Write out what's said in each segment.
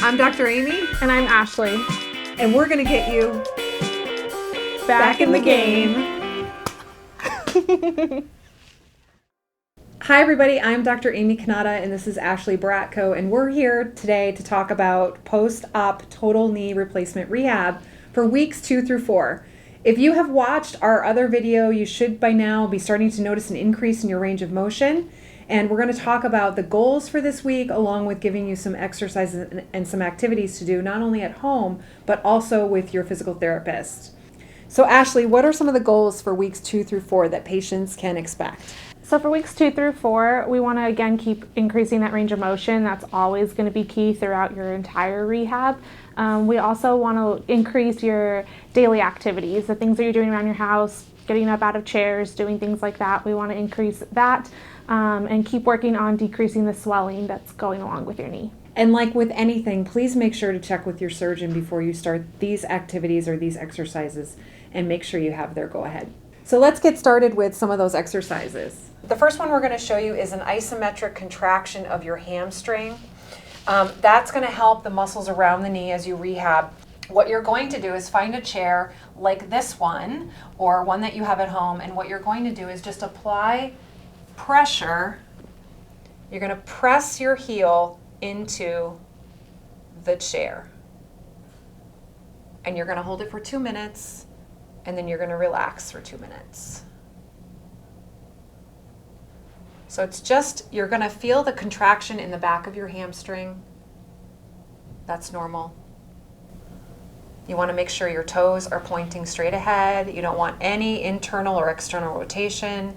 I'm Dr. Amy. And I'm Ashley. And we're going to get you back in the game. Hi, everybody. I'm Dr. Amy Kanata, and this is Ashley Bratko, and we're here today to talk about post-op total knee replacement rehab for weeks 2 through 4. If you have watched our other video, you should by now be starting to notice an increase in your range of motion. And we're going to talk about the goals for this week, along with giving you some exercises and some activities to do, not only at home, but also with your physical therapist. So Ashley, what are some of the goals for weeks 2 through 4 that patients can expect? So for weeks 2 through 4, we want to again keep increasing that range of motion. That's always going to be key throughout your entire rehab. We also want to increase your daily activities, the things that you're doing around your house, getting up out of chairs, doing things like that. We want to increase that and keep working on decreasing the swelling that's going along with your knee. And like with anything, please make sure to check with your surgeon before you start these activities or these exercises and make sure you have their go-ahead. So let's get started with some of those exercises. The first one we're going to show you is an isometric contraction of your hamstring. That's going to help the muscles around the knee as you rehab. What you're going to do is find a chair like this one or one that you have at home, and what you're going to do is just apply pressure. You're going to press your heel into the chair. And you're going to hold it for 2 minutes, and then you're going to relax for 2 minutes. So it's just, you're going to feel the contraction in the back of your hamstring. That's normal. You want to make sure your toes are pointing straight ahead. You don't want any internal or external rotation.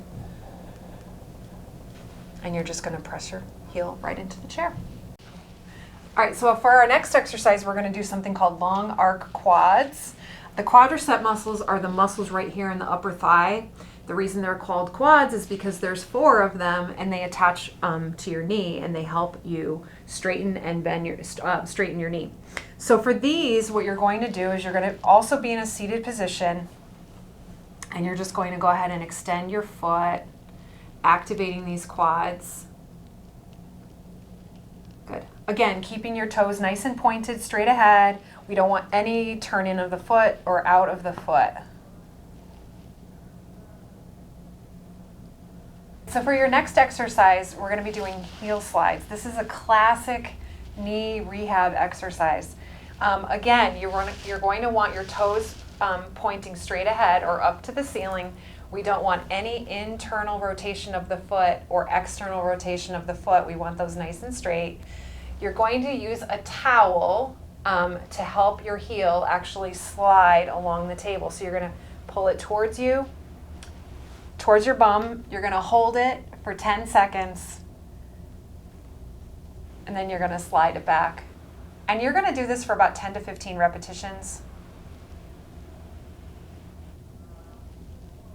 And you're just going to press your heel right into the chair. All right, so for our next exercise, we're going to do something called long arc quads. The quadricep muscles are the muscles right here in the upper thigh. The reason they're called quads is because there's 4 of them, and they attach to your knee, and they help you straighten and bend your straighten your knee. So for these, what you're going to do is you're going to also be in a seated position, and you're just going to go ahead and extend your foot, activating these quads. Good. Again, keeping your toes nice and pointed straight ahead. We don't want any turn in of the foot or out of the foot. So for your next exercise, we're going to be doing heel slides. This is a classic knee rehab exercise. Again, you're going to want your toes pointing straight ahead or up to the ceiling. We don't want any internal rotation of the foot or external rotation of the foot. We want those nice and straight. You're going to use a towel to help your heel actually slide along the table. So you're going to pull it towards you, towards your bum. You're going to hold it for 10 seconds, and then you're going to slide it back. And you're going to do this for about 10 to 15 repetitions.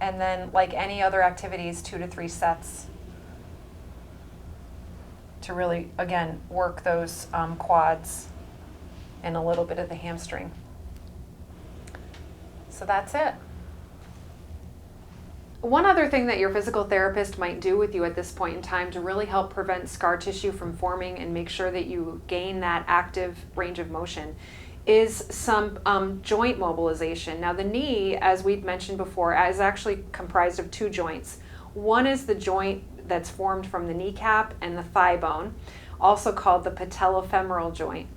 And then, like any other activities, 2 to 3 sets to really, again, work those quads and a little bit of the hamstring. So that's it. One other thing that your physical therapist might do with you at this point in time to really help prevent scar tissue from forming and make sure that you gain that active range of motion is some joint mobilization. Now the knee, as we've mentioned before, is actually comprised of 2 joints. One is the joint that's formed from the kneecap and the thigh bone, also called the patellofemoral joint.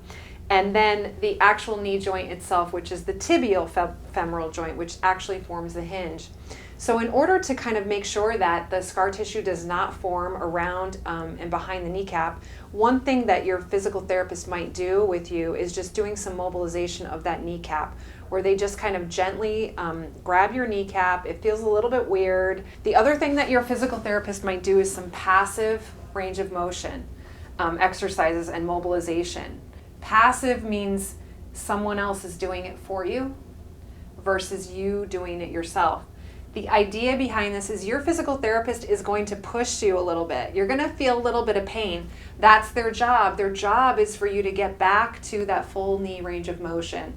And then the actual knee joint itself, which is the tibial femoral joint, which actually forms the hinge. So in order to kind of make sure that the scar tissue does not form around and behind the kneecap, one thing that your physical therapist might do with you is just doing some mobilization of that kneecap, where they just kind of gently grab your kneecap. It feels a little bit weird. The other thing that your physical therapist might do is some passive range of motion exercises and mobilization. Passive means someone else is doing it for you versus you doing it yourself. The idea behind this is your physical therapist is going to push you a little bit. You're going to feel a little bit of pain. That's their job. Their job is for you to get back to that full knee range of motion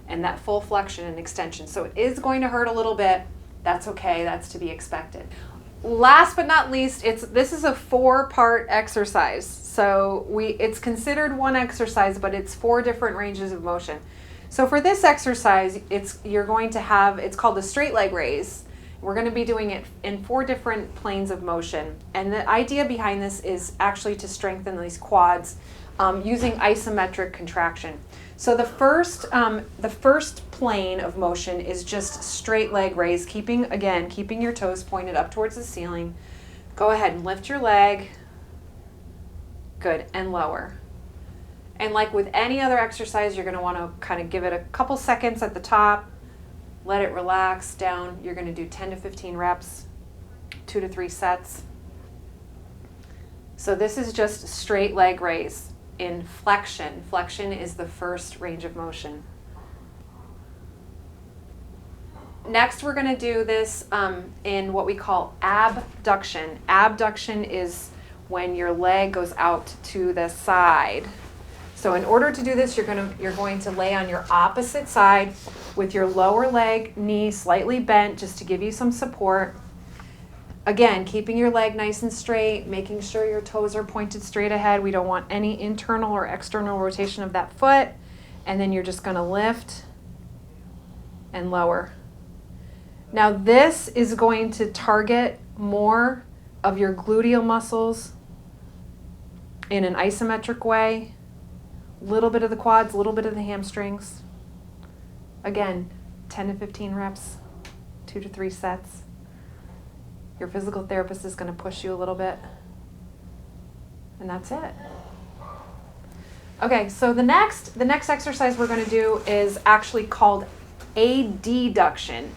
and that full flexion and extension. So it is going to hurt a little bit. That's okay. That's to be expected. last but not least, this is a 4-part exercise. So it's considered one exercise, but it's 4 different ranges of motion. So for this exercise, you're going to have, it's called a straight leg raise. We're going to be doing it in 4 different planes of motion. And the idea behind this is actually to strengthen these quads using isometric contraction. So the first plane of motion is just straight leg raise, keeping your toes pointed up towards the ceiling. Go ahead and lift your leg. Good, and lower. And like with any other exercise, you're going to want to kind of give it a couple seconds at the top, let it relax down. You're going to do 10 to 15 reps, 2 to 3 sets. So this is just straight leg raise in flexion. Flexion is the first range of motion. Next, we're going to do this in what we call abduction. Abduction is when your leg goes out to the side. So in order to do this, you're going to lay on your opposite side with your lower leg, knee slightly bent just to give you some support. Again, keeping your leg nice and straight, making sure your toes are pointed straight ahead. We don't want any internal or external rotation of that foot. And then you're just going to lift and lower. Now this is going to target more of your gluteal muscles in an isometric way. A little bit of the quads, a little bit of the hamstrings. Again, 10 to 15 reps, 2 to 3 sets. Your physical therapist is going to push you a little bit. And that's it. Okay, so the next exercise we're going to do is actually called Adduction.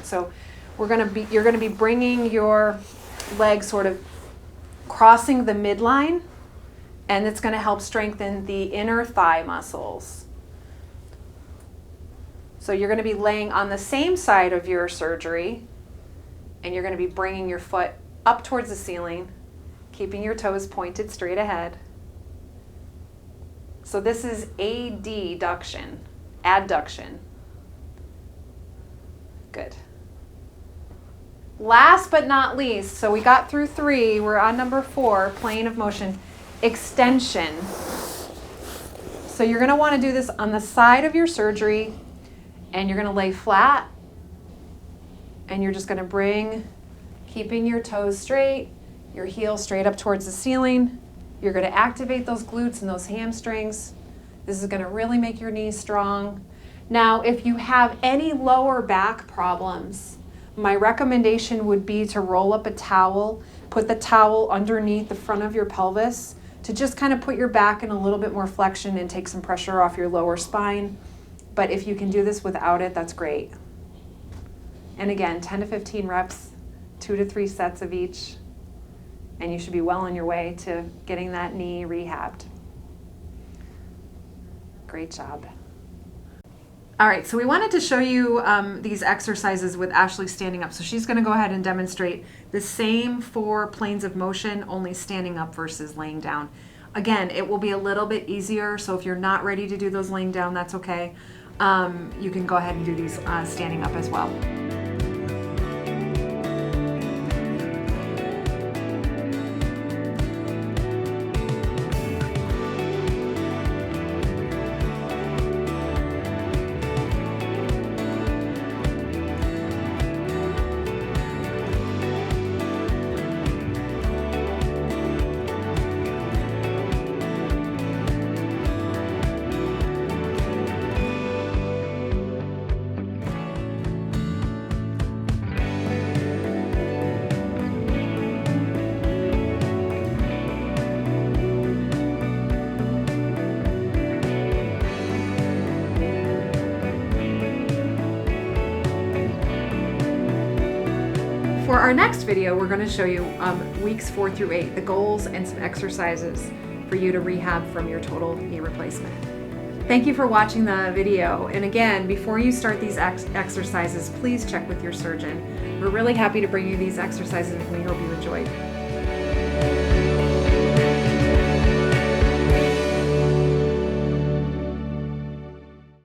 So you're going to be bringing your leg sort of crossing the midline, and it's going to help strengthen the inner thigh muscles. So you're going to be laying on the same side of your surgery, and you're going to be bringing your foot up towards the ceiling, keeping your toes pointed straight ahead. So this is adduction. Good. Last but not least, so we got through 3, we're on number 4, plane of motion, extension. So you're going to want to do this on the side of your surgery, and you're going to lay flat, and you're just going to bring, keeping your toes straight, your heel straight up towards the ceiling. You're going to activate those glutes and those hamstrings. This is going to really make your knees strong. Now, if you have any lower back problems, my recommendation would be to roll up a towel, put the towel underneath the front of your pelvis to just kind of put your back in a little bit more flexion and take some pressure off your lower spine. But if you can do this without it, that's great. And again, 10 to 15 reps, 2 to 3 sets of each, and you should be well on your way to getting that knee rehabbed. Great job. All right, so we wanted to show you these exercises with Ashley standing up. So she's going to go ahead and demonstrate the same 4 planes of motion, only standing up versus laying down. Again, it will be a little bit easier, so if you're not ready to do those laying down, that's okay. You can go ahead and do these standing up as well. For our next video, we're going to show you weeks 4 through 8, the goals and some exercises for you to rehab from your total knee replacement. Thank you for watching the video. And again, before you start these exercises, please check with your surgeon. We're really happy to bring you these exercises and we hope you enjoyed.